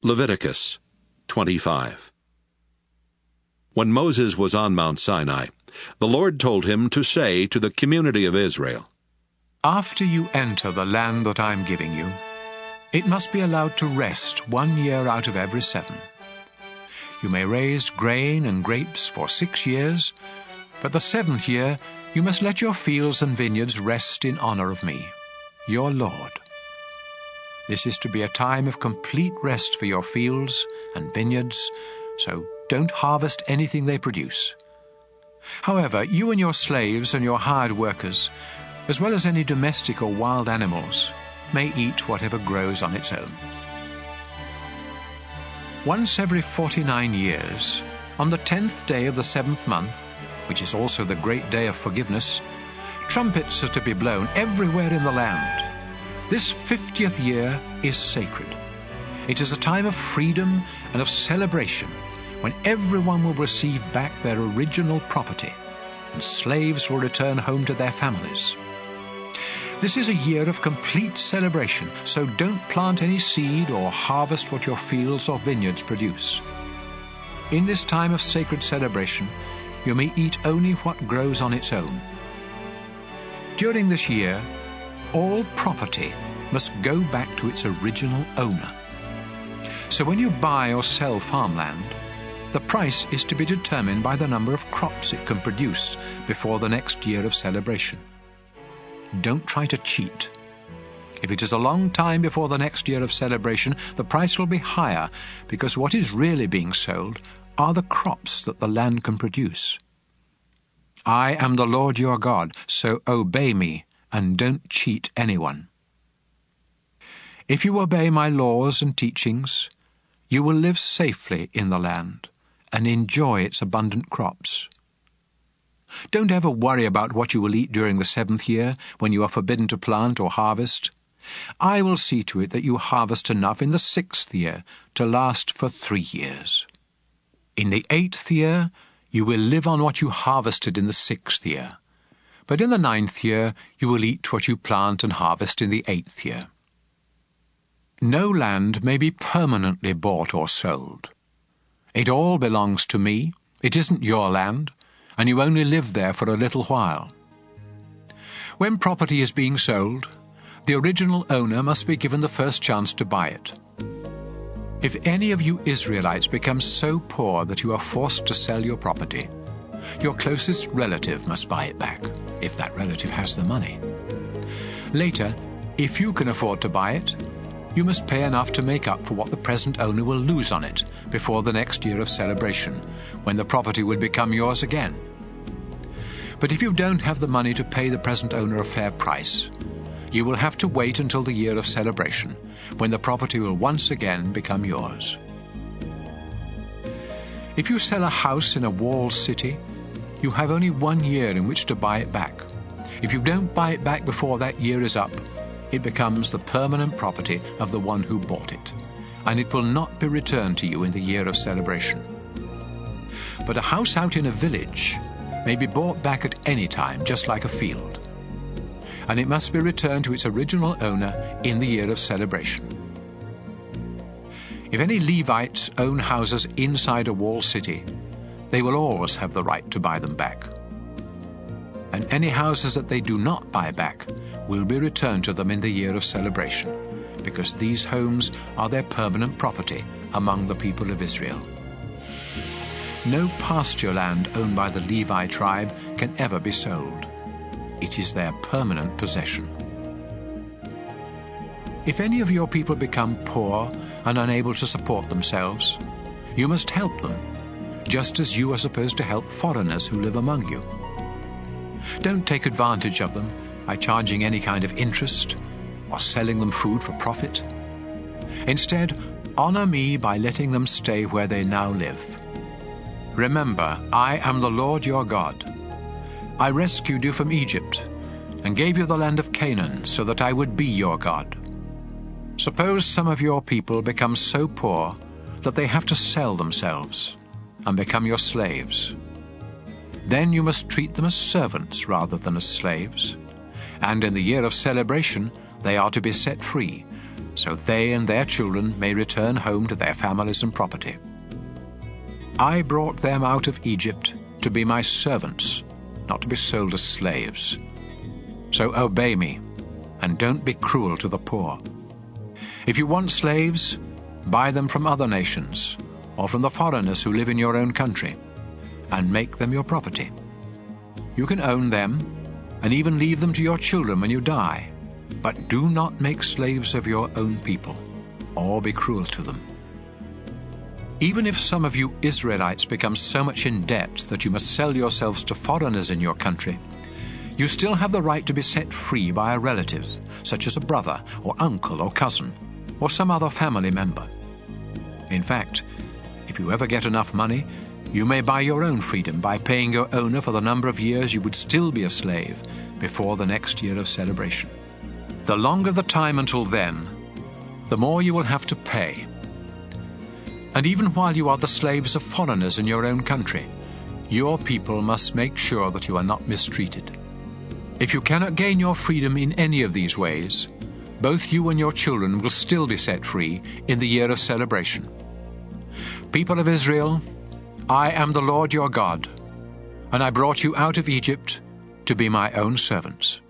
Leviticus 25. When Moses was on Mount Sinai, the Lord told him to say to the community of Israel, After you enter the land that I am giving you, it must be allowed to rest 1 year out of every 7. You may raise grain and grapes for 6 years, but the 7th year you must let your fields and vineyards rest in honor of me, your Lord. This is to be a time of complete rest for your fields and vineyards, so don't harvest anything they produce. However, you and your slaves and your hired workers, as well as any domestic or wild animals, may eat whatever grows on its own. Once every 49 years, on the 10th day of the 7th month, which is also the great day of forgiveness, trumpets are to be blown everywhere in the land. This 50th year is sacred. It is a time of freedom and of celebration, when everyone will receive back their original property, and slaves will return home to their families. This is a year of complete celebration, so don't plant any seed or harvest what your fields or vineyards produce. In this time of sacred celebration, you may eat only what grows on its own. During this year, all property must go back to its original owner. So when you buy or sell farmland, the price is to be determined by the number of crops it can produce before the next year of celebration. Don't try to cheat. If it is a long time before the next year of celebration, the price will be higher, because what is really being sold are the crops that the land can produce. I am the Lord your God, so obey me and don't cheat anyone. If you obey my laws and teachings, you will live safely in the land and enjoy its abundant crops. Don't ever worry about what you will eat during the 7th year, when you are forbidden to plant or harvest. I will see to it that you harvest enough in the 6th year to last for 3 years. In the 8th year, you will live on what you harvested in the 6th year. But in the 9th year, you will eat what you plant and harvest in the 8th year. No land may be permanently bought or sold. It all belongs to me. It isn't your land, and you only live there for a little while. When property is being sold, the original owner must be given the first chance to buy it. If any of you Israelites become so poor that you are forced to sell your property, your closest relative must buy it back, if that relative has the money. Later, if you can afford to buy it, you must pay enough to make up for what the present owner will lose on it before the next year of celebration, when the property would become yours again. But if you don't have the money to pay the present owner a fair price, you will have to wait until the year of celebration, when the property will once again become yours. If you sell a house in a walled city, you have only 1 year in which to buy it back. If you don't buy it back before that year is up, it becomes the permanent property of the one who bought it, and it will not be returned to you in the year of celebration. But a house out in a village may be bought back at any time, just like a field, and it must be returned to its original owner in the year of celebration. If any Levites own houses inside a walled city, they will always have the right to buy them back. And any houses that they do not buy back will be returned to them in the year of celebration, because these homes are their permanent property among the people of Israel. No pasture land owned by the Levi tribe can ever be sold. It is their permanent possession. If any of your people become poor and unable to support themselves, you must help them, just as you are supposed to help foreigners who live among you. Don't take advantage of them by charging any kind of interest or selling them food for profit. Instead, honor me by letting them stay where they now live. Remember, I am the Lord your God. I rescued you from Egypt and gave you the land of Canaan so that I would be your God. Suppose some of your people become so poor that they have to sell themselves and become your slaves. Then you must treat them as servants rather than as slaves, and in the year of celebration they are to be set free, so they and their children may return home to their families and property. I brought them out of Egypt to be my servants, not to be sold as slaves. So obey me, and don't be cruel to the poor. If you want slaves, buy them from other nations, or from the foreigners who live in your own country, and make them your property. You can own them, and even leave them to your children when you die, but do not make slaves of your own people, or be cruel to them. Even if some of you Israelites become so much in debt that you must sell yourselves to foreigners in your country, you still have the right to be set free by a relative, such as a brother or uncle or cousin, or some other family member. In fact, if you ever get enough money, you may buy your own freedom by paying your owner for the number of years you would still be a slave before the next year of celebration. The longer the time until then, the more you will have to pay. And even while you are the slaves of foreigners in your own country, your people must make sure that you are not mistreated. If you cannot gain your freedom in any of these ways, both you and your children will still be set free in the year of celebration. People of Israel, I am the Lord your God, and I brought you out of Egypt to be my own servants.